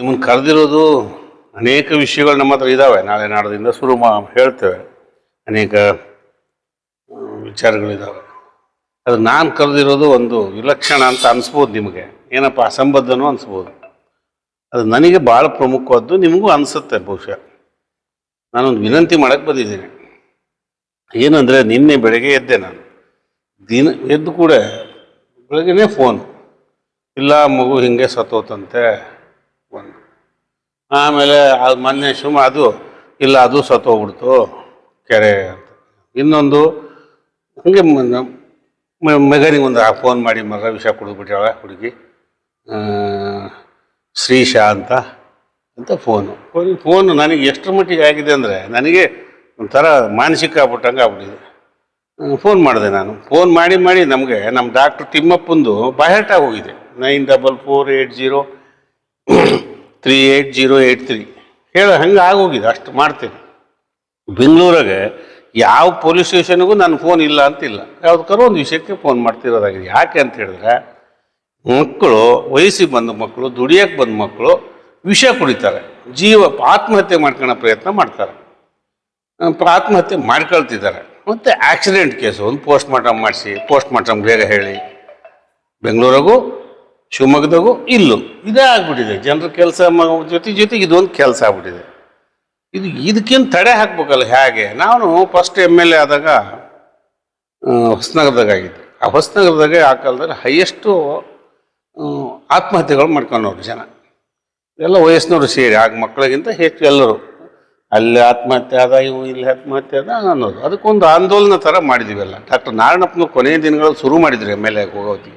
ನಿಮ್ಮನ್ನು ಕರೆದಿರೋದು ಅನೇಕ ವಿಷಯಗಳು ನಮ್ಮ ಹತ್ರ ಇದ್ದಾವೆ. ನಾಳೆ ನಾಡದಿಂದ ಹೇಳ್ತೇವೆ. ಅನೇಕ ವಿಚಾರಗಳಿದ್ದಾವೆ. ಅದು ನಾನು ಕರೆದಿರೋದು ಒಂದು ವಿಲಕ್ಷಣ ಅಂತ ಅನಿಸ್ಬೋದು, ನಿಮಗೆ ಏನಪ್ಪ ಅಸಂಬದ್ಧನೂ ಅನಿಸ್ಬೋದು. ಅದು ನನಗೆ ಭಾಳ ಪ್ರಮುಖವಾದ್ದು, ನಿಮಗೂ ಅನಿಸುತ್ತೆ ಬಹುಶಃ. ನಾನೊಂದು ವಿನಂತಿ ಮಾಡೋಕ್ಕೆ ಬಂದಿದ್ದೀನಿ. ಏನಂದರೆ, ನಿನ್ನೆ ಬೆಳಗ್ಗೆ ಎದ್ದೆ ನಾನು. ಎದ್ದು ಕೂಡ ಬೆಳಗ್ಗೆನೇ ಫೋನು, ಇಲ್ಲ ಮಗು ಹಿಂಗೆ ಸತ್ತೋತಂತೆ ಒಂದು. ಆಮೇಲೆ ಅದು ಮೊನ್ನೆ ಅದು ಇಲ್ಲ, ಅದು ಸತ್ತೋಗ್ಬಿಡ್ತು ಕೆರೆ ಅಂತ. ಇನ್ನೊಂದು ಹಂಗೆ ಮೆಗನಿಗೆ ಒಂದು ಫೋನ್ ಮಾಡಿ ವಿಷ ಕುಡಿದ್ಬಿಟ್ಟಾಳ ಹುಡುಗಿ, ಶ್ರೀಶಾ ಅಂತ ಫೋನು ನನಗೆ ಎಷ್ಟರ ಮಟ್ಟಿಗೆ ಆಗಿದೆ ಅಂದರೆ, ನನಗೆ ಒಂಥರ ಮಾನಸಿಕ ಆಗ್ಬಿಟ್ಟಿದೆ. ಫೋನ್ ಮಾಡಿದೆ ನಾನು. ಫೋನ್ ಮಾಡಿ ನಮಗೆ ನಮ್ಮ ಡಾಕ್ಟ್ರ್ ತಿಮ್ಮಪ್ಪಂದು ಬಾಯಟ ಹೋಗಿದೆ. 9448038083 ಹಂಗೆ ಆಗೋಗಿದೆ. ಅಷ್ಟು ಮಾಡ್ತೇನೆ. ಬೆಂಗಳೂರಾಗೆ ಯಾವ ಪೊಲೀಸ್ ಸ್ಟೇಷನ್ಗೂ ನನ್ನ ಫೋನ್ ಇಲ್ಲ ಅಂತಿಲ್ಲ. ಯಾವುದಕ್ಕಾದ್ರೂ ಒಂದು ವಿಷಯಕ್ಕೆ ಫೋನ್ ಮಾಡ್ತಿರೋದಾಗಿದೆ. ಯಾಕೆ ಅಂತ ಹೇಳಿದ್ರೆ, ಮಕ್ಕಳು, ವಯಸ್ಸಿಗೆ ಬಂದ ಮಕ್ಕಳು, ದುಡಿಯೋಕ್ಕೆ ಬಂದ ಮಕ್ಕಳು ವಿಷ ಕುಡಿತಾರೆ, ಆತ್ಮಹತ್ಯೆ ಮಾಡ್ಕೊಳ್ಳೋ ಪ್ರಯತ್ನ ಮಾಡ್ತಾರೆ, ಆತ್ಮಹತ್ಯೆ ಮಾಡ್ಕೊಳ್ತಿದ್ದಾರೆ. ಮತ್ತು ಆಕ್ಸಿಡೆಂಟ್ ಕೇಸು ಒಂದು ಪೋಸ್ಟ್ ಮಾರ್ಟಮ್ ಬೇಗ ಹೇಳಿ, ಬೆಂಗಳೂರಿಗೂ ಶಿವಮೊಗ್ಗದಾಗೂ ಇಲ್ಲೂ ಇದೇ ಆಗ್ಬಿಟ್ಟಿದೆ. ಜನರ ಕೆಲಸ ಜೊತೆಗೆ ಇದೊಂದು ಕೆಲಸ ಆಗ್ಬಿಟ್ಟಿದೆ. ಇದಕ್ಕಿಂತ ತಡೆ ಹಾಕ್ಬೇಕಲ್ಲ. ಹೇಗೆ ನಾನು ಫಸ್ಟ್ MLA ಆದಾಗ ಹೊಸನಗರದಾಗಿದ್ದೆ. ಆ ಹೊಸನಗರದಾಗೆ ಆ ಕಾಲದಲ್ಲಿ ಹೈಯೆಸ್ಟು ಆತ್ಮಹತ್ಯೆಗಳು ಮಾಡ್ಕೊಂಡವ್ರು ಜನ ಎಲ್ಲ ವಯಸ್ಸಿನವರು ಸೇರಿ. ಆಗ ಮಕ್ಕಳಿಗಿಂತ ಹೆಚ್ಚು ಎಲ್ಲರೂ ಅಲ್ಲಿ ಆತ್ಮಹತ್ಯೆ ಆದ, ಇಲ್ಲಿ ಆತ್ಮಹತ್ಯೆ ಆದ ಅನ್ನೋದು. ಅದಕ್ಕೊಂದು ಆಂದೋಲನ ಥರ ಮಾಡಿದ್ದೀವಲ್ಲ. ಡಾಕ್ಟರ್ ನಾರಾಯಣಪ್ಪನ ಕೊನೆಯ ದಿನಗಳಲ್ಲಿ ಶುರು ಮಾಡಿದ್ರು MLA ಹೋಗೋತಿ.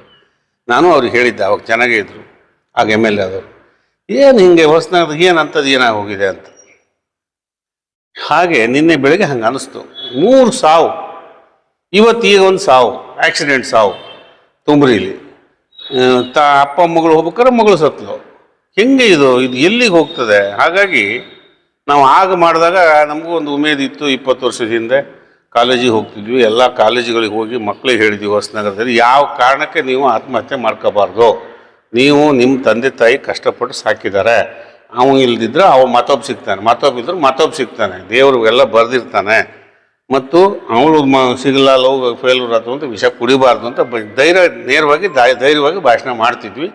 ನಾನು ಅವ್ರಿಗೆ ಹೇಳಿದ್ದೆ, ಅವಾಗ ಚೆನ್ನಾಗೇ ಇದ್ದರು ಆಗ MLA ಆದವರು. ಏನು ಹಿಂಗೆ ಹೊಸನಗರದಾಗ ಏನಂಥದ್ದು ಏನಾಗೋಗಿದೆ ಅಂತ. ಹಾಗೆ ನಿನ್ನೆ ಬೆಳಗ್ಗೆ ಹಂಗೆ ಅನ್ನಿಸ್ತು. 3 ಸಾವು, ಈಗ ಒಂದು ಸಾವು, ಆಕ್ಸಿಡೆಂಟ್ ಸಾವು ತುಮ್ರೀಲಿ. ಅಪ್ಪ ಮಗಳು ಹೋಗ್ಬೇಕಾದ್ರೆ ಮಗಳು ಸತ್ಲು. ಹೆಂಗೆ ಇದು ಎಲ್ಲಿಗೆ ಹೋಗ್ತದೆ? ಹಾಗಾಗಿ ನಾವು ಆಗ ಮಾಡಿದಾಗ ನಮಗೂ ಒಂದು ಉಮೇದಿತ್ತು. 20 ವರ್ಷದ ಹಿಂದೆ ಕಾಲೇಜಿಗೆ ಹೋಗ್ತಿದ್ವಿ. ಎಲ್ಲ ಕಾಲೇಜುಗಳಿಗೆ ಹೋಗಿ ಮಕ್ಕಳಿಗೆ ಹೇಳಿದ್ವಿ, ಹೊಸನಗರದಲ್ಲಿ ಯಾವ ಕಾರಣಕ್ಕೆ ನೀವು ಆತ್ಮಹತ್ಯೆ ಮಾಡ್ಕೋಬಾರ್ದು. ನೀವು ನಿಮ್ಮ ತಂದೆ ತಾಯಿ ಕಷ್ಟಪಟ್ಟು ಸಾಕಿದ್ದಾರೆ. ಅವನು ಇಲ್ದಿದ್ರೆ ಮತ್ತೊಬ್ಬ ಸಿಗ್ತಾನೆ, ದೇವರು ಎಲ್ಲ ಬರೆದಿರ್ತಾನೆ. ಮತ್ತು ಅವಳು ಸಿಗಲ್ಲ, ಲವ್ ಫೇಲ್ಯೂರ್ ಆಯ್ತು ಅಂತ ವಿಷ ಕುಡಿಬಾರ್ದು ಅಂತ ಧೈರ್ಯವಾಗಿ ಭಾಷಣ ಮಾಡ್ತಿದ್ವಿ.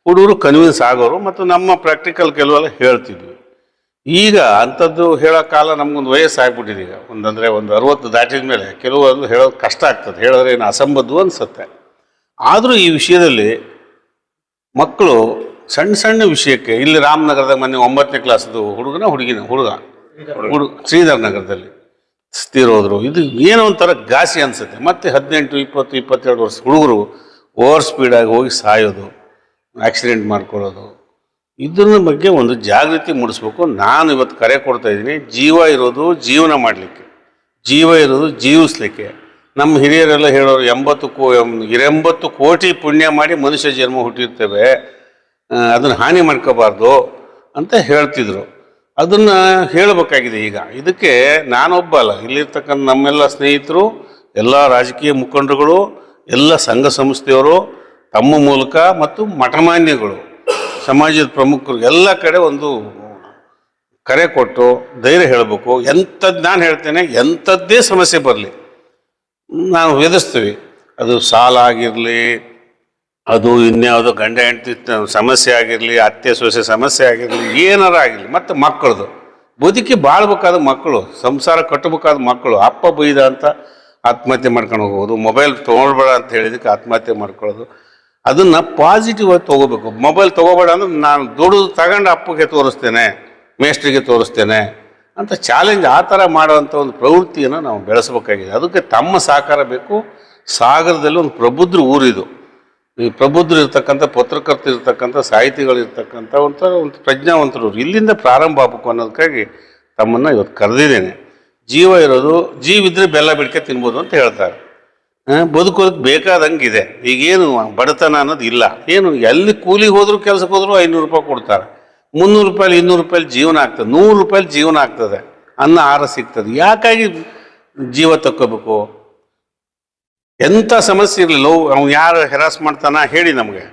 ಹುಡುಗರು ಕನ್ವಿನ್ಸ್ ಆಗೋರು. ಮತ್ತು ನಮ್ಮ ಪ್ರಾಕ್ಟಿಕಲ್ ಕೆಲವೆಲ್ಲ ಹೇಳ್ತಿದ್ವಿ. ಈಗ ಅಂಥದ್ದು ಹೇಳೋ ಕಾಲ ನಮಗೊಂದು ವಯಸ್ಸಾಗ್ಬಿಟ್ಟಿದೆ. ಈಗ ಒಂದು 60 ದಾಟಿದ ಮೇಲೆ ಕೆಲವೊಂದು ಹೇಳೋದು ಕಷ್ಟ ಆಗ್ತದೆ. ಹೇಳಿದ್ರೆ ಏನು ಅಸಂಬದ್ಧ ಅನಿಸುತ್ತೆ. ಆದರೂ ಈ ವಿಷಯದಲ್ಲಿ ಮಕ್ಕಳು ಸಣ್ಣ ವಿಷಯಕ್ಕೆ, ಇಲ್ಲಿ ರಾಮನಗರದಾಗ ಮೊನ್ನೆ 9ನೇ ಕ್ಲಾಸ್ದು ಹುಡುಗ ಶ್ರೀಧರ್ ನಗರದಲ್ಲಿ ತೀರೋದ್ರು. ಇದು ಏನೋ ಒಂಥರ ಘಾಸಿ ಅನಿಸುತ್ತೆ. ಮತ್ತು 18, 20, 22 ವರ್ಷ ಹುಡುಗರು ಓವರ್ ಸ್ಪೀಡಾಗಿ ಹೋಗಿ ಸಾಯೋದು, ಆಕ್ಸಿಡೆಂಟ್ ಮಾಡ್ಕೊಳ್ಳೋದು. ಇದರ ಬಗ್ಗೆ ಒಂದು ಜಾಗೃತಿ ಮೂಡಿಸ್ಬೇಕು. ನಾನು ಇವತ್ತು ಕರೆ ಕೊಡ್ತಾ ಇದ್ದೀನಿ. ಜೀವ ಇರೋದು ಜೀವನ ಮಾಡಲಿಕ್ಕೆ, ಜೀವ ಇರೋದು ಜೀವಿಸ್ಲಿಕ್ಕೆ. ನಮ್ಮ ಹಿರಿಯರೆಲ್ಲ ಹೇಳೋರು 80 ಕೋಟಿ ಪುಣ್ಯ ಮಾಡಿ ಮನುಷ್ಯ ಜನ್ಮ ಹುಟ್ಟಿರ್ತೇವೆ, ಅದನ್ನು ಹಾನಿ ಮಾಡ್ಕೋಬಾರ್ದು ಅಂತ ಹೇಳ್ತಿದ್ರು. ಅದನ್ನು ಹೇಳಬೇಕಾಗಿದೆ. ಈಗ ಇದಕ್ಕೆ ನಾನೊಬ್ಬ ಅಲ್ಲ, ಇಲ್ಲಿರ್ತಕ್ಕಂಥ ನಮ್ಮೆಲ್ಲ ಸ್ನೇಹಿತರು, ಎಲ್ಲ ರಾಜಕೀಯ ಮುಖಂಡರುಗಳು, ಎಲ್ಲ ಸಂಘ ಸಂಸ್ಥೆಯವರು ತಮ್ಮ ಮೂಲಕ ಮತ್ತು ಮಠಮಾನ್ಯಗಳು, ಸಮಾಜದ ಪ್ರಮುಖರು ಎಲ್ಲ ಕಡೆ ಒಂದು ಕರೆ ಕೊಟ್ಟು ಧೈರ್ಯ ಹೇಳಬೇಕು. ನಾನು ಹೇಳ್ತೇನೆ, ಎಂಥದ್ದೇ ಸಮಸ್ಯೆ ಬರಲಿ ನಾವು ಎದುರಿಸ್ತೀವಿ. ಅದು ಸಾಲ ಆಗಿರಲಿ, ಅದು ಇನ್ಯಾವುದೋ ಗಂಡ ಹೆಂಡತಿ ಸಮಸ್ಯೆ ಆಗಿರಲಿ, ಅತ್ತೆ ಸೊಸೆ ಸಮಸ್ಯೆ ಆಗಿರಲಿ, ಏನಾರು ಆಗಿರಲಿ. ಮತ್ತು ಮಕ್ಕಳದು ಬದುಕಿ ಬಾಳ್ಬೇಕಾದ ಮಕ್ಕಳು, ಸಂಸಾರ ಕಟ್ಟಬೇಕಾದ ಮಕ್ಕಳು, ಅಪ್ಪ ಬೈದ ಅಂತ ಆತ್ಮಹತ್ಯೆ ಮಾಡ್ಕೊಂಡು ಹೋಗೋದು, ಮೊಬೈಲ್ ತೊಗೊಳ್ಬೇಡ ಅಂತ ಹೇಳಿದಕ್ಕೆ ಆತ್ಮಹತ್ಯೆ ಮಾಡ್ಕೊಳ್ಳೋದು. ಅದನ್ನು ಪಾಸಿಟಿವ್ ಆಗಿ ತೊಗೋಬೇಕು. ಮೊಬೈಲ್ ತೊಗೋಬೇಡ ಅಂದ್ರೆ ನಾನು ದುಡಿದು ತಗೊಂಡು ಅಪ್ಪಗೆ ತೋರಿಸ್ತೇನೆ, ಮೇಸ್ಟ್ರಿಗೆ ತೋರಿಸ್ತೇನೆ ಅಂತ ಚಾಲೆಂಜ್ ಆ ಥರ ಮಾಡುವಂಥ ಒಂದು ಪ್ರವೃತ್ತಿಯನ್ನು ನಾವು ಬೆಳೆಸಬೇಕಾಗಿದೆ. ಅದಕ್ಕೆ ತಮ್ಮ ಸಹಕಾರ ಬೇಕು. ಸಾಗರದಲ್ಲಿ ಒಂದು ಪ್ರಬುದ್ಧ ಊರಿದು. ಈ ಪ್ರಬುದ್ಧರು ಇರ್ತಕ್ಕಂಥ, ಪತ್ರಕರ್ತರು ಇರ್ತಕ್ಕಂಥ, ಸಾಹಿತಿಗಳಿರ್ತಕ್ಕಂಥ ಒಂದು ಪ್ರಜ್ಞಾವಂತರು ಇಲ್ಲಿಂದ ಪ್ರಾರಂಭ ಆಗಬೇಕು ಅನ್ನೋದಕ್ಕಾಗಿ ತಮ್ಮನ್ನು ಇವತ್ತು ಕರೆದಿದ್ದೇನೆ. ಜೀವಿದ್ರೆ ಬೆಲ್ಲ ಬಿಡ್ಕೆ ತಿನ್ಬೋದು ಅಂತ ಹೇಳ್ತಾರೆ. ಬದುಕೋದಕ್ಕೆ ಬೇಕಾದಂಗಿದೆ. ಈಗೇನು ಬಡತನ ಅನ್ನೋದು ಇಲ್ಲ. ಏನು ಎಲ್ಲಿ ಕೂಲಿಗೆ ಹೋದ್ರು, ಕೆಲಸಕ್ಕೆ ಹೋದ್ರು 500 ರೂಪಾಯಿ ಕೊಡ್ತಾರೆ. 300 ರೂಪಾಯಿ 200 ರೂಪಾಯಿ ಜೀವನ ಆಗ್ತದೆ, 100 ರೂಪಾಯಿ ಜೀವನ ಆಗ್ತದೆ, ಅನ್ನ ಆಹಾರ ಸಿಗ್ತದೆ. ಯಾಕಾಗಿ ಜೀವ ತಕ್ಕೋಬೇಕು? ಎಂಥ ಸಮಸ್ಯೆ ಇರಲಿ, ಅವ್ನು ಯಾರು ಹೆರಾಸ್ ಮಾಡ್ತಾನ ಹೇಳಿ ನಮಗೆ.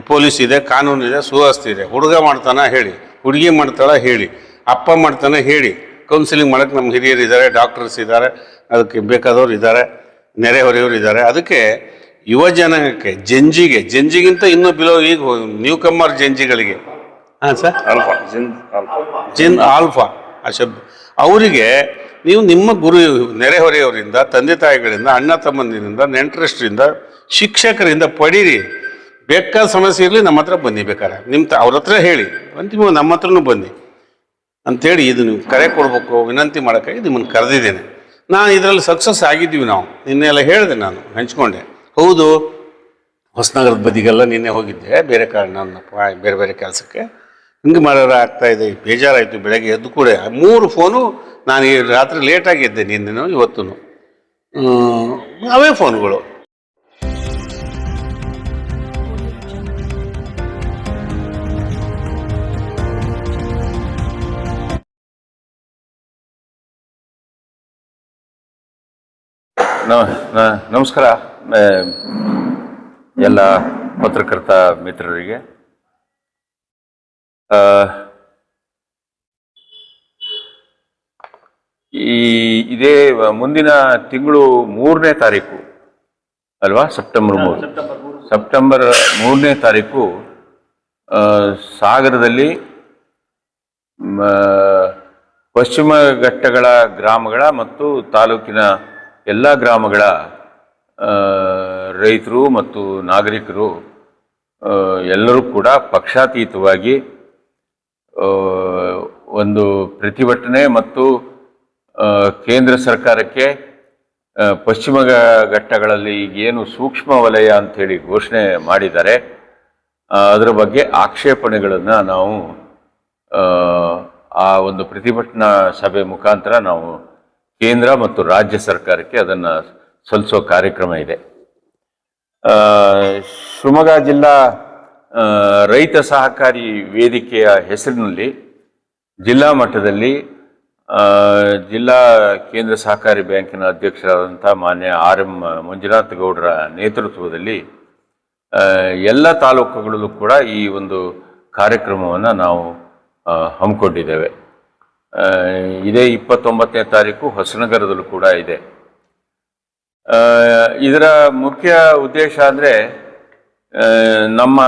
ಪೊಲೀಸ್ ಇದೆ, ಕಾನೂನು ಇದೆ, ಸುವ್ಯವಸ್ಥೆ ಇದೆ. ಹುಡುಗ ಮಾಡ್ತಾನ ಹೇಳಿ, ಹುಡುಗಿ ಮಾಡ್ತಾಳ ಹೇಳಿ, ಅಪ್ಪ ಮಾಡ್ತಾನೆ ಹೇಳಿ, ಕೌನ್ಸಿಲಿಂಗ್ ಮಾಡೋಕ್ಕೆ ನಮ್ಮ ಹಿರಿಯರು ಇದ್ದಾರೆ, ಡಾಕ್ಟರ್ಸ್ ಇದ್ದಾರೆ, ಅದಕ್ಕೆ ಬೇಕಾದವ್ರು ಇದ್ದಾರೆ, ನೆರೆಹೊರೆಯವರು ಇದ್ದಾರೆ. ಅದಕ್ಕೆ ಯುವ ಜನಾಂಗಕ್ಕೆ ಜಂಜಿಗಿಂತ ಇನ್ನೂ ಬಿಲೋ ಈಗ ನ್ಯೂ ಕಮ್ಮರ್ ಜಂಜಿಗಳಿಗೆ ಹಾಂ ಸರ್ ಜಿನ್ ಆಲ್ಫಾ ಆ ಶಬ್ದ ಅವರಿಗೆ ನೀವು ನಿಮ್ಮ ಗುರು ನೆರೆಹೊರೆಯವರಿಂದ, ತಂದೆ ತಾಯಿಗಳಿಂದ, ಅಣ್ಣ ತಮ್ಮಂದಿರಿಂದ, ನೆಂಟರಷ್ಟರಿಂದ, ಶಿಕ್ಷಕರಿಂದ ಪಡೀರಿ. ಬೇಕಾದ ಸಮಸ್ಯೆ ಇರಲಿ ನಮ್ಮ ಹತ್ರ ಬನ್ನಿ, ಬೇಕಾರೆ ಅವ್ರ ಹತ್ರ ಹೇಳಿ, ಅಂತಿಮ ನಮ್ಮ ಹತ್ರನೂ ಬನ್ನಿ ಅಂಥೇಳಿ ಇದು ನೀವು ಕರೆ ಕೊಡಬೇಕು, ವಿನಂತಿ ಮಾಡೋಕ್ಕಾಗಿ ನಿಮ್ಮನ್ನು ಕರೆದಿದ್ದೇನೆ. ನಾನು ಇದರಲ್ಲಿ ಸಕ್ಸಸ್ ಆಗಿದ್ದೀವಿ. ನಾವು ನಿನ್ನೆಲ್ಲ ಹೇಳಿದೆ, ನಾನು ಹಂಚ್ಕೊಂಡೆ. ಹೌದು, ಹೊಸನಗರದ ಬದಿಗೆಲ್ಲ ನಿನ್ನೆ ಹೋಗಿದ್ದೆ, ಬೇರೆ ಕಾರಣ ಬೇರೆ ಬೇರೆ ಕೆಲಸಕ್ಕೆ. ಹಿಂಗೆ ಮಾಡೋರ ಆಗ್ತಾಯಿದೆ, ಬೇಜಾರಾಯಿತು. ಬೆಳಗ್ಗೆ ಎದ್ದು ಕೂಡ 3 ಫೋನು ನಾನು ಈ ರಾತ್ರಿ ಲೇಟಾಗಿದ್ದೆ, ನಿನ್ನೆನೂ ಇವತ್ತೂ ಅವೇ ಫೋನ್ಗಳು. ನಮಸ್ಕಾರ ಎಲ್ಲ ಪತ್ರಕರ್ತ ಮಿತ್ರರಿಗೆ. ಇದೇ ಮುಂದಿನ ತಿಂಗಳು 3ನೇ ತಾರೀಕು ಅಲ್ವಾ, ಸೆಪ್ಟೆಂಬರ್ 3ನೇ ತಾರೀಕು ಸಾಗರದಲ್ಲಿ ಪಶ್ಚಿಮ ಘಟ್ಟಗಳ ಗ್ರಾಮಗಳ ಮತ್ತು ತಾಲೂಕಿನ ಎಲ್ಲ ಗ್ರಾಮಗಳ ರೈತರು ಮತ್ತು ನಾಗರಿಕರು ಎಲ್ಲರೂ ಕೂಡ ಪಕ್ಷಾತೀತವಾಗಿ ಒಂದು ಪ್ರತಿಭಟನೆ ಮತ್ತು ಕೇಂದ್ರ ಸರ್ಕಾರಕ್ಕೆ ಪಶ್ಚಿಮ ಘಟ್ಟಗಳಲ್ಲಿ ಏನು ಸೂಕ್ಷ್ಮ ವಲಯ ಅಂಥೇಳಿ ಘೋಷಣೆ ಮಾಡಿದ್ದಾರೆ, ಅದರ ಬಗ್ಗೆ ಆಕ್ಷೇಪಣೆಗಳನ್ನು ನಾವು ಆ ಒಂದು ಪ್ರತಿಭಟನಾ ಸಭೆ ಮುಖಾಂತರ ನಾವು ಕೇಂದ್ರ ಮತ್ತು ರಾಜ್ಯ ಸರ್ಕಾರಕ್ಕೆ ಅದನ್ನು ಸಲ್ಲಿಸೋ ಕಾರ್ಯಕ್ರಮ ಇದೆ. ಶಿವಮೊಗ್ಗ ಜಿಲ್ಲಾ ರೈತ ಸಹಕಾರಿ ವೇದಿಕೆಯ ಹೆಸರಿನಲ್ಲಿ ಜಿಲ್ಲಾ ಮಟ್ಟದಲ್ಲಿ ಜಿಲ್ಲಾ ಕೇಂದ್ರ ಸಹಕಾರಿ ಬ್ಯಾಂಕಿನ ಅಧ್ಯಕ್ಷರಾದಂಥ ಮಾನ್ಯ RM ಮಂಜುನಾಥ್ ಗೌಡರ ನೇತೃತ್ವದಲ್ಲಿ ಎಲ್ಲ ತಾಲೂಕುಗಳಲ್ಲೂ ಕೂಡ ಈ ಒಂದು ಕಾರ್ಯಕ್ರಮವನ್ನು ನಾವು ಹಮ್ಮಿಕೊಂಡಿದ್ದೇವೆ. ಇದೇ 29ನೇ ತಾರೀಕು ಹೊಸನಗರದಲ್ಲೂ ಕೂಡ ಇದೆ. ಇದರ ಮುಖ್ಯ ಉದ್ದೇಶ ಅಂದರೆ ನಮ್ಮ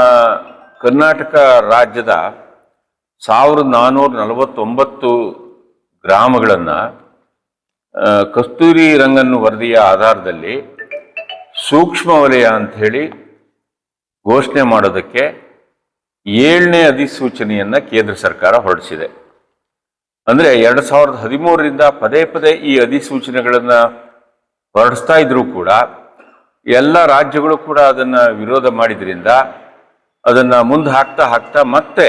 ಕರ್ನಾಟಕ ರಾಜ್ಯದ 1449 ಗ್ರಾಮಗಳನ್ನು ಕಸ್ತೂರಿ ರಂಗನ್ ವರದಿಯ ಆಧಾರದಲ್ಲಿ ಸೂಕ್ಷ್ಮ ವಲಯ ಅಂಥೇಳಿ ಘೋಷಣೆ ಮಾಡೋದಕ್ಕೆ 7ನೇ ಅಧಿಸೂಚನೆಯನ್ನು ಕೇಂದ್ರ ಸರ್ಕಾರ ಹೊರಡಿಸಿದೆ. ಅಂದರೆ 2013ರಿಂದ ಪದೇ ಪದೇ ಈ ಅಧಿಸೂಚನೆಗಳನ್ನು ಹೊರಡಿಸ್ತಾ ಇದ್ರೂ ಕೂಡ ಎಲ್ಲ ರಾಜ್ಯಗಳು ಕೂಡ ಅದನ್ನು ವಿರೋಧ ಮಾಡಿದ್ರಿಂದ ಅದನ್ನು ಮುಂದೆ ಹಾಕ್ತಾ ಮತ್ತೆ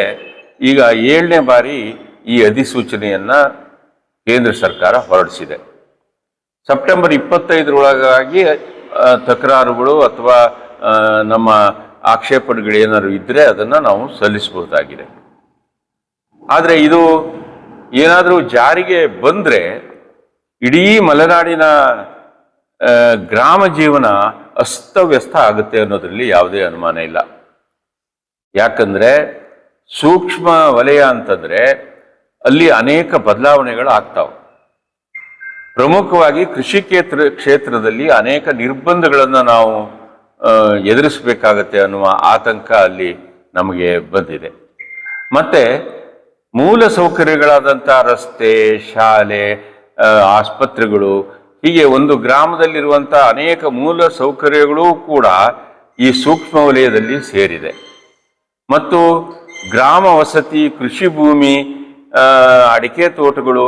ಈಗ 7ನೇ ಬಾರಿ ಈ ಅಧಿಸೂಚನೆಯನ್ನು ಕೇಂದ್ರ ಸರ್ಕಾರ ಹೊರಡಿಸಿದೆ. ಸೆಪ್ಟೆಂಬರ್ 25ರೊಳಗಾಗಿ ತಕರಾರುಗಳು ಅಥವಾ ನಮ್ಮ ಆಕ್ಷೇಪಣೆಗಳು ಏನಾದ್ರು ಇದ್ದರೆ ಅದನ್ನು ನಾವು ಸಲ್ಲಿಸಬಹುದಾಗಿದೆ. ಆದರೆ ಇದು ಏನಾದರೂ ಜಾರಿಗೆ ಬಂದರೆ ಇಡೀ ಮಲೆನಾಡಿನ ಗ್ರಾಮ ಜೀವನ ಅಸ್ತವ್ಯಸ್ತ ಆಗುತ್ತೆ ಅನ್ನೋದ್ರಲ್ಲಿ ಯಾವುದೇ ಅನುಮಾನ ಇಲ್ಲ. ಯಾಕಂದರೆ ಸೂಕ್ಷ್ಮ ವಲಯ ಅಂತಂದರೆ ಅಲ್ಲಿ ಅನೇಕ ಬದಲಾವಣೆಗಳು ಆಗ್ತಾವೆ. ಪ್ರಮುಖವಾಗಿ ಕೃಷಿ ಕ್ಷೇತ್ರದಲ್ಲಿ ಅನೇಕ ನಿರ್ಬಂಧಗಳನ್ನು ನಾವು ಎದುರಿಸಬೇಕಾಗತ್ತೆ ಅನ್ನುವ ಆತಂಕ ಅಲ್ಲಿ ನಮಗೆ ಬಂದಿದೆ. ಮತ್ತು ಮೂಲ ಸೌಕರ್ಯಗಳಾದಂಥ ರಸ್ತೆ, ಶಾಲೆ, ಆಸ್ಪತ್ರೆಗಳು, ಹೀಗೆ ಒಂದು ಗ್ರಾಮದಲ್ಲಿರುವಂಥ ಅನೇಕ ಮೂಲ ಸೌಕರ್ಯಗಳು ಕೂಡ ಈ ಸೂಕ್ಷ್ಮ ವಲಯದಲ್ಲಿ ಸೇರಿದೆ. ಮತ್ತು ಗ್ರಾಮ ವಸತಿ, ಕೃಷಿ ಭೂಮಿ, ಅಡಿಕೆ ತೋಟಗಳು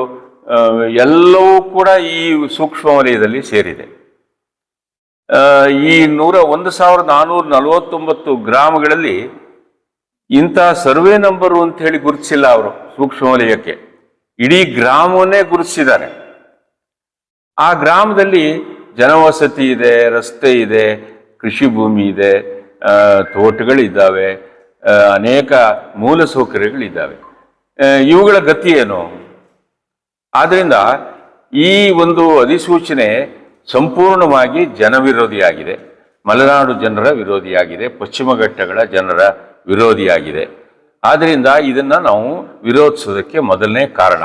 ಎಲ್ಲವೂ ಕೂಡ ಈ ಸೂಕ್ಷ್ಮ ವಲಯದಲ್ಲಿ ಸೇರಿದೆ. ಈ 1449 ಗ್ರಾಮಗಳಲ್ಲಿ ಇಂಥ ಸರ್ವೆ ನಂಬರು ಅಂತ ಹೇಳಿ ಗುರುತಿಸಿಲ್ಲ ಅವರು ಸೂಕ್ಷ್ಮ ವಲಯಕ್ಕೆ. ಇಡೀ ಗ್ರಾಮವನ್ನೇ ಗುರುತಿಸಿದ್ದಾರೆ. ಆ ಗ್ರಾಮದಲ್ಲಿ ಜನವಸತಿ ಇದೆ, ರಸ್ತೆ ಇದೆ, ಕೃಷಿ ಭೂಮಿ ಇದೆ, ತೋಟಗಳಿದ್ದಾವೆ, ಅನೇಕ ಮೂಲ ಸೌಕರ್ಯಗಳಿದ್ದಾವೆ. ಇವುಗಳ ಗತಿ ಏನು? ಆದ್ದರಿಂದ ಈ ಒಂದು ಅಧಿಸೂಚನೆ ಸಂಪೂರ್ಣವಾಗಿ ಜನವಿರೋಧಿಯಾಗಿದೆ ಮಲೆನಾಡು ಜನರ ವಿರೋಧಿಯಾಗಿದೆ, ಪಶ್ಚಿಮ ಘಟ್ಟಗಳ ಜನರ ವಿರೋಧಿಯಾಗಿದೆ. ಆದ್ದರಿಂದ ಇದನ್ನ ನಾವು ವಿರೋಧಿಸೋದಕ್ಕೆ ಮೊದಲನೇ ಕಾರಣ.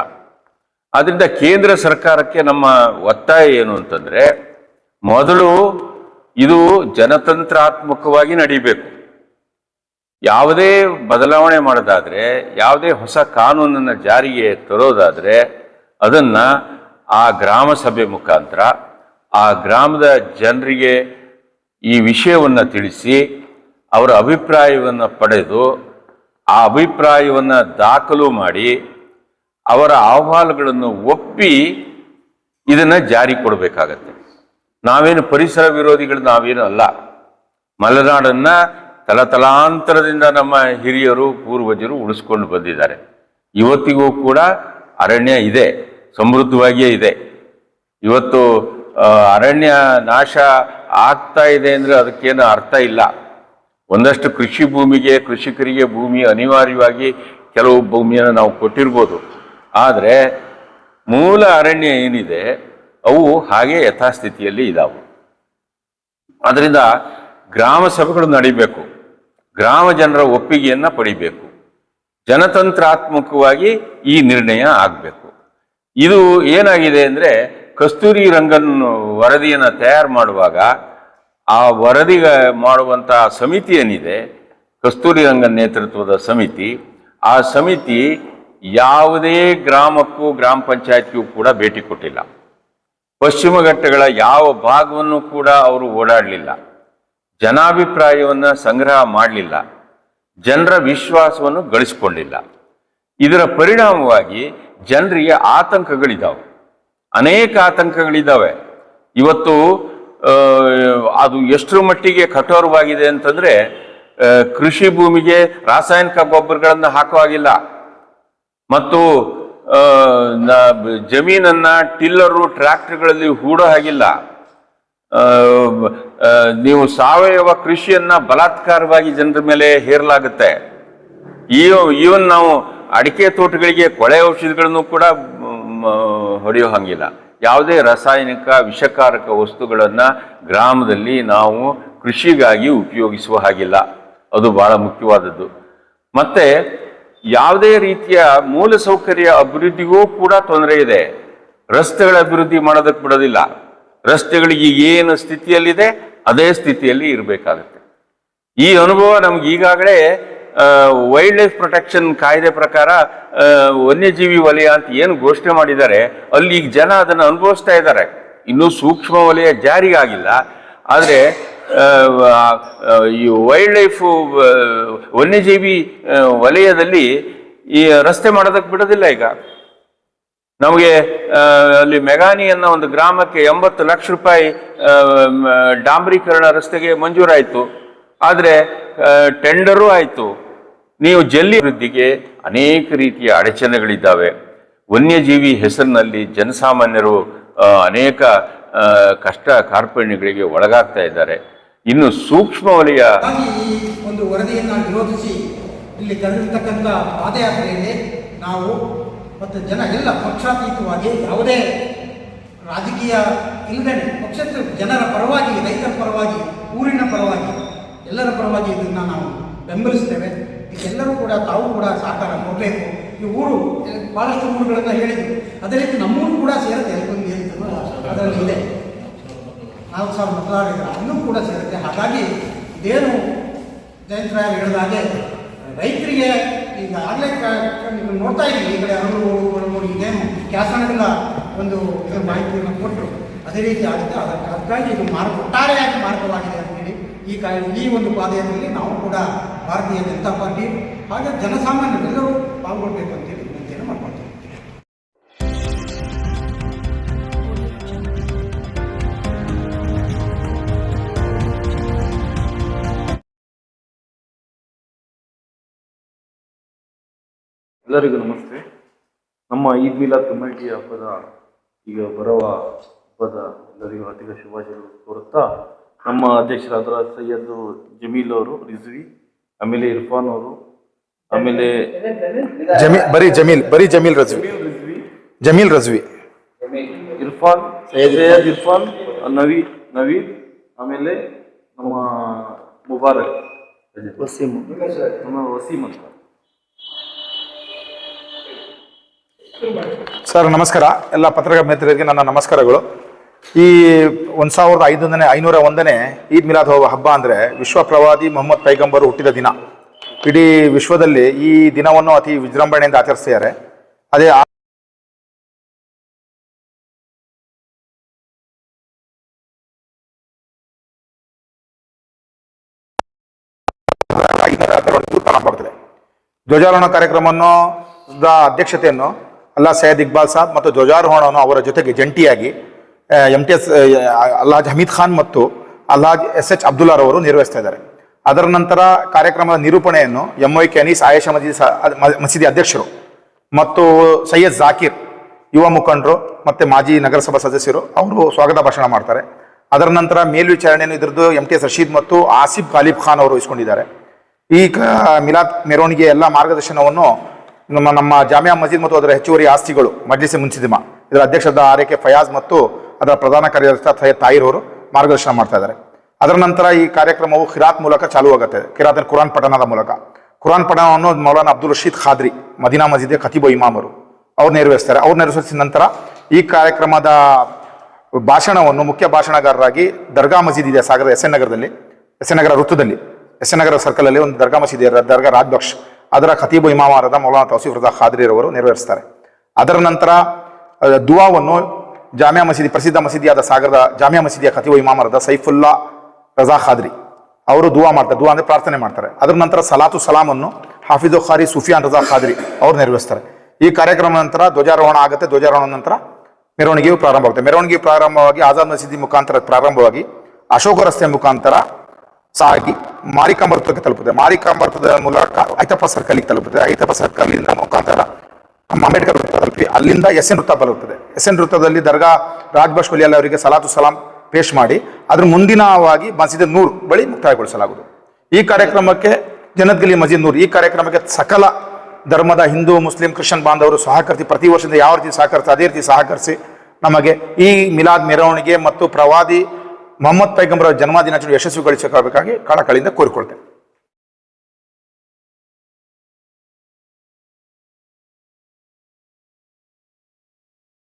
ಆದ್ರಿಂದ ಕೇಂದ್ರ ಸರ್ಕಾರಕ್ಕೆ ನಮ್ಮ ಒತ್ತಾಯ ಏನು ಅಂತಂದ್ರೆ, ಮೊದಲು ಇದು ಜನತಂತ್ರಾತ್ಮಕವಾಗಿ ನಡೀಬೇಕು. ಯಾವುದೇ ಬದಲಾವಣೆ ಮಾಡೋದಾದ್ರೆ, ಯಾವುದೇ ಹೊಸ ಕಾನೂನನ್ನು ಜಾರಿಗೆ ತರೋದಾದ್ರೆ ಅದನ್ನ ಆ ಗ್ರಾಮ ಸಭೆ ಮುಖಾಂತರ ಆ ಗ್ರಾಮದ ಜನರಿಗೆ ಈ ವಿಷಯವನ್ನು ತಿಳಿಸಿ ಅವರ ಅಭಿಪ್ರಾಯವನ್ನು ಪಡೆದು ಆ ಅಭಿಪ್ರಾಯವನ್ನು ದಾಖಲು ಮಾಡಿ ಅವರ ಅಹವಾಲುಗಳನ್ನು ಒಪ್ಪಿ ಇದನ್ನ ಜಾರಿ ಕೊಡಬೇಕಾಗತ್ತೆ. ನಾವೇನು ಪರಿಸರ ವಿರೋಧಿಗಳು ನಾವೇನು ಅಲ್ಲ. ಮಲೆನಾಡನ್ನ ತಲತಲಾಂತರದಿಂದ ನಮ್ಮ ಹಿರಿಯರು ಪೂರ್ವಜರು ಉಳಿಸ್ಕೊಂಡು ಬಂದಿದ್ದಾರೆ. ಇವತ್ತಿಗೂ ಕೂಡ ಅರಣ್ಯ ಇದೆ, ಸಮೃದ್ಧವಾಗಿಯೇ ಇದೆ. ಇವತ್ತು ಅರಣ್ಯ ನಾಶ ಆಗ್ತಾ ಇದೆ ಅಂದ್ರೆ ಅದಕ್ಕೇನು ಅರ್ಥ ಇಲ್ಲ. ಒಂದಷ್ಟು ಕೃಷಿ ಭೂಮಿಗೆ, ಕೃಷಿಕರಿಗೆ ಭೂಮಿ ಅನಿವಾರ್ಯವಾಗಿ ಕೆಲವು ಭೂಮಿಯನ್ನು ನಾವು ಕೊಟ್ಟಿರ್ಬೋದು. ಆದರೆ ಮೂಲ ಅರಣ್ಯ ಏನಿದೆ ಅವು ಹಾಗೆ ಯಥಾಸ್ಥಿತಿಯಲ್ಲಿ ಇದಾವೆ. ಅದರಿಂದ ಗ್ರಾಮ ಸಭೆಗಳು ನಡೀಬೇಕು, ಗ್ರಾಮ ಜನರ ಒಪ್ಪಿಗೆಯನ್ನು ಪಡಿಬೇಕು, ಜನತಂತ್ರಾತ್ಮಕವಾಗಿ ಈ ನಿರ್ಣಯ ಆಗಬೇಕು. ಇದು ಏನಾಗಿದೆ ಅಂದರೆ, ಕಸ್ತೂರಿ ರಂಗನ್ ವರದಿಯನ್ನು ತಯಾರು ಮಾಡುವಾಗ ಆ ವರದಿ ಮಾಡುವಂಥ ಸಮಿತಿ ಏನಿದೆ, ಕಸ್ತೂರಿ ರಂಗನ್ ನೇತೃತ್ವದ ಸಮಿತಿ, ಆ ಸಮಿತಿ ಯಾವುದೇ ಗ್ರಾಮಕ್ಕೂ ಗ್ರಾಮ ಪಂಚಾಯತ್ಗೂ ಕೂಡ ಭೇಟಿ ಕೊಟ್ಟಿಲ್ಲ. ಪಶ್ಚಿಮ ಘಟ್ಟಗಳ ಯಾವ ಭಾಗವನ್ನು ಕೂಡ ಅವರು ಓಡಾಡಲಿಲ್ಲ. ಜನಾಭಿಪ್ರಾಯವನ್ನು ಸಂಗ್ರಹ ಮಾಡಲಿಲ್ಲ. ಜನರ ವಿಶ್ವಾಸವನ್ನು ಗಳಿಸಿಕೊಂಡಿಲ್ಲ. ಇದರ ಪರಿಣಾಮವಾಗಿ ಜನರಿಗೆ ಆತಂಕಗಳಿದ್ದಾವೆ, ಅನೇಕ ಆತಂಕಗಳಿದ್ದಾವೆ. ಇವತ್ತು ಅದು ಎಷ್ಟರ ಮಟ್ಟಿಗೆ ಕಠೋರವಾಗಿದೆ ಅಂತಂದ್ರೆ, ಕೃಷಿ ಭೂಮಿಗೆ ರಾಸಾಯನಿಕ ಗೊಬ್ಬರಗಳನ್ನು ಹಾಕುವಾಗಿಲ್ಲ, ಮತ್ತು ಜಮೀನನ್ನ ಟಿಲ್ಲರು ಟ್ರ್ಯಾಕ್ಟರ್ಗಳಲ್ಲಿ ಹೂಡೋ ಹಾಗಿಲ್ಲ. ನೀವು ಸಾವಯವ ಕೃಷಿಯನ್ನ ಬಲಾತ್ಕಾರವಾಗಿ ಜನರ ಮೇಲೆ ಹೇರಲಾಗುತ್ತೆ. ಈವನ್ ನಾವು ಅಡಿಕೆ ತೋಟಗಳಿಗೆ ಕೊಳೆ ಔಷಧಿಗಳನ್ನು ಕೂಡ ಹೊಡೆಯೋ ಹಂಗಿಲ್ಲ. ಯಾವುದೇ ರಾಸಾಯನಿಕ ವಿಷಕಾರಕ ವಸ್ತುಗಳನ್ನು ಗ್ರಾಮದಲ್ಲಿ ನಾವು ಕೃಷಿಗಾಗಿ ಉಪಯೋಗಿಸುವ ಹಾಗಿಲ್ಲ. ಅದು ಬಹಳ ಮುಖ್ಯವಾದದ್ದು. ಮತ್ತೆ ಯಾವುದೇ ರೀತಿಯ ಮೂಲಸೌಕರ್ಯ ಅಭಿವೃದ್ಧಿಗೂ ಕೂಡ ತೊಂದರೆ ಇದೆ. ರಸ್ತೆಗಳ ಅಭಿವೃದ್ಧಿ ಮಾಡೋದಕ್ಕೆ ಬಿಡೋದಿಲ್ಲ. ರಸ್ತೆಗಳಿಗೆ ಏನು ಸ್ಥಿತಿಯಲ್ಲಿದೆ ಅದೇ ಸ್ಥಿತಿಯಲ್ಲಿ ಇರಬೇಕಾಗುತ್ತೆ. ಈ ಅನುಭವ ನಮ್ಗೆ ಈಗಾಗಲೇ ವೈಲ್ಡ್ ಲೈಫ್ ಪ್ರೊಟೆಕ್ಷನ್ ಕಾಯ್ದೆ ಪ್ರಕಾರ ವನ್ಯಜೀವಿ ವಲಯ ಅಂತ ಏನು ಘೋಷಣೆ ಮಾಡಿದ್ದಾರೆ, ಅಲ್ಲಿ ಈಗ ಜನ ಅದನ್ನು ಅನುಭವಿಸ್ತಾ ಇದ್ದಾರೆ. ಇನ್ನೂ ಸೂಕ್ಷ್ಮ ವಲಯ ಜಾರಿಗಾಗಿಲ್ಲ. ಆದರೆ ಈ ವೈಲ್ಡ್ ಲೈಫ್ ವನ್ಯಜೀವಿ ವಲಯದಲ್ಲಿ ಈ ರಸ್ತೆ ಮಾಡೋದಕ್ಕೆ ಬಿಡೋದಿಲ್ಲ. ಈಗ ನಮಗೆ ಅಲ್ಲಿ ಮೆಗಾನಿ ಅನ್ನೋ ಒಂದು ಗ್ರಾಮಕ್ಕೆ 80 ಲಕ್ಷ ರೂಪಾಯಿ ಡಾಂಬರೀಕರಣ ರಸ್ತೆಗೆ ಮಂಜೂರಾಯಿತು. ಆದರೆ ಟೆಂಡರೂ ಆಯಿತು. ನೀವು ಜಲ್ಲಿ ವೃದ್ಧಿಗೆ ಅನೇಕ ರೀತಿಯ ಅಡಚಣೆಗಳಿದ್ದಾವೆ. ವನ್ಯಜೀವಿ ಹೆಸರಿನಲ್ಲಿ ಜನಸಾಮಾನ್ಯರು ಅನೇಕ ಕಷ್ಟ ಕಾರ್ಪಣ್ಯಗಳಿಗೆ ಒಳಗಾಗ್ತಾ ಇದ್ದಾರೆ. ಇನ್ನು ಸೂಕ್ಷ್ಮ ವಲಯ ಈ ಒಂದು ವರದಿಯನ್ನು ವಿರೋಧಿಸಿ ಇಲ್ಲಿ ಕರೆದಿರ್ತಕ್ಕಂಥ ಪಾದಯಾತ್ರೆಯಲ್ಲಿ ನಾವು ಮತ್ತು ಜನ ಎಲ್ಲ ಪಕ್ಷಾತೀತವಾಗಿ ಯಾವುದೇ ರಾಜಕೀಯ ಇಲ್ಲದೆ ಪಕ್ಷದ ಜನರ ಪರವಾಗಿ, ರೈತರ ಪರವಾಗಿ, ಊರಿನ ಪರವಾಗಿ, ಎಲ್ಲರ ಪರವಾಗಿ ಇದನ್ನು ನಾವು ಬೆಂಬಲಿಸ್ತೇವೆ. ಇದೆಲ್ಲರೂ ಕೂಡ ತಾವು ಕೂಡ ಸಹಕಾರ ಕೊಡಬೇಕು. ಈ ಊರು ಭಾಳಷ್ಟು ಊರುಗಳನ್ನು ಹೇಳಿದ್ರು, ಅದೇ ರೀತಿ ನಮ್ಮೂರು ಕೂಡ ಸೇರುತ್ತೆ. ಎಲ್ಲೊಂದು ಹೇಳಿದ್ರು ಅದರಲ್ಲಿ ಇದೆ 4,000 ಮತದಾರರಿದ್ದಾರೆ, ಇನ್ನೂ ಕೂಡ ಸೇರುತ್ತೆ. ಹಾಗಾಗಿ ಇದೇನು ಜಯಂತರಾಯರು ಹೇಳಿದ ಹಾಗೆ ರೈತರಿಗೆ ಈಗ ಆಗಲೇ ನೀವು ನೋಡ್ತಾ ಇದ್ದೀವಿ, ಈ ಕಡೆ ಅರಳು ಇದೇನು ಕ್ಯಾಸನಗಳ ಒಂದು ಮಾಹಿತಿಯನ್ನು ಕೊಟ್ಟರು, ಅದೇ ರೀತಿ ಆಗುತ್ತೆ. ಅದಕ್ಕಾಗಿ ಇದು ಒಟ್ಟಾರೆಯಾಗಿ ಮಾರ್ಗವಾಗಿದೆ ಅಂತೇಳಿ ಈ ಒಂದು ಪಾದೆಯಲ್ಲಿ ನಾವು ಕೂಡ ಭಾರತೀಯ ಜನತಾ ಪಾರ್ಟಿ ಹಾಗೆ ಜನಸಾಮಾನ್ಯರೆಲ್ಲರೂ ಪಾಲ್ಗೊಳ್ಬೇಕು ಅಂತೇಳಿ ವಿನಂತಿಯನ್ನು ಮಾಡ್ಕೊಳ್ತೀವಿ. ಎಲ್ಲರಿಗೂ ನಮಸ್ತೆ. ನಮ್ಮ ಈದ್ ಮಿಲಾದ್ ಕಮ್ಯುನಿಟಿ ಹಬ್ಬದ ಈಗ ಬರುವ ಹಬ್ಬದ ಎಲ್ಲರಿಗೂ ಹಾರ್ದಿಕ ಶುಭಾಶಯಗಳು ಕೋರುತ್ತಾ, ನಮ್ಮ ಅಧ್ಯಕ್ಷರಾದ ಸೈಯದ್ ಜಮೀಲ್ ಅವರು ರಿಜ್ವಿ, ಆಮೇಲೆ ಇರ್ಫಾನ್ ಅವರು, ಆಮೇಲೆ ಜಮೀಲ್ ರಜ್ವಿ, ಇರ್ಫಾನ್, ಸೈಯದ್ ಇರ್ಫಾನ್, ನವೀದ್, ಆಮೇಲೆ ನಮ್ಮ ಮುಬಾರಕ್ ವಸೀಮ್ ನಮ್ಮ ವಸೀಮ್ ಅಂತ. ಸರ್ ನಮಸ್ಕಾರ. ಎಲ್ಲ ಪತ್ರಿಕಾ ಮಿತ್ರರಿಗೆ ನನ್ನ ನಮಸ್ಕಾರಗಳು. ಈ 1501ನೇ ಈದ್ ಮಿಲಾದ್ ಹಬ್ಬ ಅಂದರೆ ವಿಶ್ವ ಪ್ರವಾದಿ ಮೊಹಮ್ಮದ್ ಪೈಗಂಬರು ಹುಟ್ಟಿದ ದಿನ. ಇಡೀ ವಿಶ್ವದಲ್ಲಿ ಈ ದಿನವನ್ನು ಅತಿ ವಿಜೃಂಭಣೆಯಿಂದ ಆಚರಿಸ್ತಿದ್ದಾರೆ. ಅದೇ ಪ್ರಾರಂಭವಾಗ್ತದೆ. ಧ್ವಜಾರೋಹಣ ಕಾರ್ಯಕ್ರಮವನ್ನು ಅಧ್ಯಕ್ಷತೆಯನ್ನು ಅಲ್ಲಾ ಸೈಯದ್ ಇಕ್ಬಾಲ್ ಸಾಬ್ ಮತ್ತು ಧ್ವಜಾರೋಹಣವನ್ನು ಅವರ ಜೊತೆಗೆ ಜಂಟಿಯಾಗಿ MTS ಅಲ್ಹಾಜ್ ಹಮೀದ್ ಖಾನ್ ಮತ್ತು ಅಲ್ಹಾಜ್ SH ಅಬ್ದುಲ್ಲಾರವರು ನಿರ್ವಹಿಸ್ತಾ ಇದ್ದಾರೆ. ಅದರ ನಂತರ ಕಾರ್ಯಕ್ರಮದ ನಿರೂಪಣೆಯನ್ನು MYK ಅನೀಸ್ ಆಯೇಷಾ ಮಸೀದಿ ಅಧ್ಯಕ್ಷರು ಮತ್ತು ಸೈಯದ್ ಜಾಕೀರ್ ಯುವ ಮುಖಂಡರು ಮತ್ತು ಮಾಜಿ ನಗರಸಭಾ ಸದಸ್ಯರು ಅವರು ಸ್ವಾಗತ ಭಾಷಣ ಮಾಡ್ತಾರೆ. ಅದರ ನಂತರ ಮೇಲ್ವಿಚಾರಣೆಯನ್ನು ಇದರದ್ದು MTS ರಶೀದ್ ಮತ್ತು ಆಸಿಫ್ ಗಾಲಿಬ್ ಖಾನ್ ಅವರು ವಹಿಸ್ಕೊಂಡಿದ್ದಾರೆ. ಈ ಮಿಲಾದ್ ಮೆರವಣಿಗೆ ಎಲ್ಲ ಮಾರ್ಗದರ್ಶನವನ್ನು ನಮ್ಮ ಜಾಮಿಯಾ ಮಸ್ಜಿದ್ ಮತ್ತು ಅದರ ಹೆಚ್ಚುವರಿ ಆಸ್ತಿಗಳು ಮಜ್ಲಿಸ್ ಮುನ್ಸಿದಿಮಾ ಇದರ ಅಧ್ಯಕ್ಷರಾದ RK ಫಯಾಜ್ ಮತ್ತು ಅದರ ಪ್ರಧಾನ ಕಾರ್ಯದರ್ಶಿ ಸೈಯದ್ ತಾಹಿರ್ ಅವರು ಮಾರ್ಗದರ್ಶನ ಮಾಡ್ತಾ ಇದ್ದಾರೆ. ಅದರ ನಂತರ ಈ ಕಾರ್ಯಕ್ರಮವು ಖಿರಾತ್ ಮೂಲಕ ಚಾಲುವಾಗುತ್ತೆ. ಖಿರಾತ್ ಕುರಾನ್ ಪಠಣದ ಮೂಲಕ. ಕುರಾನ್ ಪಠಣವನ್ನು ಮೌಲಾನಾ ಅಬ್ದುಲ್ ರಶೀದ್ ಖಾದ್ರಿ ಮದೀನಾ ಮಸ್ಜಿದ್ ಖತೀಬು ಇಮಾಮರು ಅವ್ರು ನೆರವೇರಿಸ್ತಾರೆ. ಅವ್ರು ನೆರವೇರಿಸಿದ ನಂತರ ಈ ಕಾರ್ಯಕ್ರಮದ ಭಾಷಣವನ್ನು ಮುಖ್ಯ ಭಾಷಣಗಾರರಾಗಿ ದರ್ಗಾ ಮಸೀದಿ ಇದೆ ಸಾಗರದ SN ನಗರದಲ್ಲಿ, SN ನಗರ ವೃತ್ತದಲ್ಲಿ, SN ನಗರ ಸರ್ಕಲಲ್ಲಿ ಒಂದು ದರ್ಗಾ ಮಸೀದಿ ದರ್ಗಾ ರಾಜ್ಬಕ್ಷ್ ಅದರ ಖತೀಬು ಇಮಾಮರಾದ ಮೌಲಾನಾ ತೌಸೀಫ್ ರಜಾ ಖಾದ್ರಿರವರು ನೆರವೇರಿಸ್ತಾರೆ. ಅದರ ನಂತರ ದುವಾವನ್ನು ಜಾಮಿಯಾ ಮಸೀದಿ ಪ್ರಸಿದ್ಧ ಮಸೀದಿಯಾದ ಸಾಗರದ ಜಾಮಿಯಾ ಮಸೀದಿಯ ಖತೀಬು ಇಮಾಮರಾದ ಸೈಫುಲ್ಲಾ ರಜಾ ಖಾದ್ರಿ ಅವರು ದುವಾ ಮಾಡ್ತಾರೆ. ದುವಾ ಅಂದರೆ ಪ್ರಾರ್ಥನೆ ಮಾಡ್ತಾರೆ. ಅದರ ನಂತರ ಸಲಾತು ಸಲಾಮನ್ನು ಹಾಫಿಜು ಖಾರಿ ಸುಫಿಯಾನ್ ರಜಾ ಖಾದ್ರಿ ಅವರು ನೆರವೇರಿಸ್ತಾರೆ. ಈ ಕಾರ್ಯಕ್ರಮ ನಂತರ ಧ್ವಜಾರೋಹಣ ಆಗುತ್ತೆ. ಧ್ವಜಾರೋಹಣ ನಂತರ ಮೆರವಣಿಗೆಯು ಪ್ರಾರಂಭವಾಗುತ್ತೆ. ಮೆರವಣಿಗೆ ಪ್ರಾರಂಭವಾಗಿ ಆಜಾದ್ ಮಸೀದಿ ಮುಖಾಂತರ ಪ್ರಾರಂಭವಾಗಿ ಅಶೋಕ ರಸ್ತೆ ಮುಖಾಂತರ ಸಾಗಿ ಮಾರಿಕಾಂಬ ವೃತ್ತಕ್ಕೆ ತಲುಪುತ್ತದೆ. ಮಾರಿಕಾಂಬ ವೃತ್ತದ ಮೂಲಕ ಐತಪ್ಪ ಸರ್ಕಲ್ಗೆ ತಲುಪುತ್ತದೆ. ಐತಪ್ಪ ಸರ್ಕಲ್ನಿಂದ ಮುಖಾಂತರ ಅಂಬೇಡ್ಕರ್ ವೃತ್ತ ತಲುಪಿ ಅಲ್ಲಿಂದ SN ವೃತ್ತ ಬರುತ್ತದೆ. SN ವೃತ್ತದಲ್ಲಿ ದರ್ಗಾ ರಾಜ್ಬಕ್ಷ್ ವಲಿಯಲ್ಲ ಅವರಿಗೆ ಸಲಾತು ಸಲಾಂ ಪೇಶ್ ಮಾಡಿ ಅದ್ರ ಮುಂದಿನವಾಗಿ ಮಸೀದ್ ನೂರ್ ಬಳಿ ಮುಕ್ತಾಯಗೊಳಿಸಲಾಗುವುದು. ಈ ಕಾರ್ಯಕ್ರಮಕ್ಕೆ ಜನತ್ಗಲಿ ಮಸೀದ್ ನೂರ್ ಈ ಕಾರ್ಯಕ್ರಮಕ್ಕೆ ಸಕಲ ಧರ್ಮದ ಹಿಂದೂ ಮುಸ್ಲಿಂ ಕ್ರಿಶ್ಚಿಯನ್ ಬಾಂಧವರು ಸಹಕರಿಸಿ ಪ್ರತಿ ವರ್ಷದಿಂದ ಯಾವ ರೀತಿ ಸಹಕರಿಸಿ ಅದೇ ರೀತಿ ಸಹಕರಿಸಿ ನಮಗೆ ಈ ಮಿಲಾದ್ ಮೆರವಣಿಗೆ ಮತ್ತು ಪ್ರವಾದಿ ಮೊಹಮ್ಮದ್ ಪೈಗಂಬರ ಜನ್ಮದಿನಾಚರಣೆ ಯಶಸ್ವಿಗೊಳಿಸಬೇಕಾಗಿ ಕಳಕಳಿಯಿಂದ ಕೋರಿಕೊಳ್ತೇನೆ.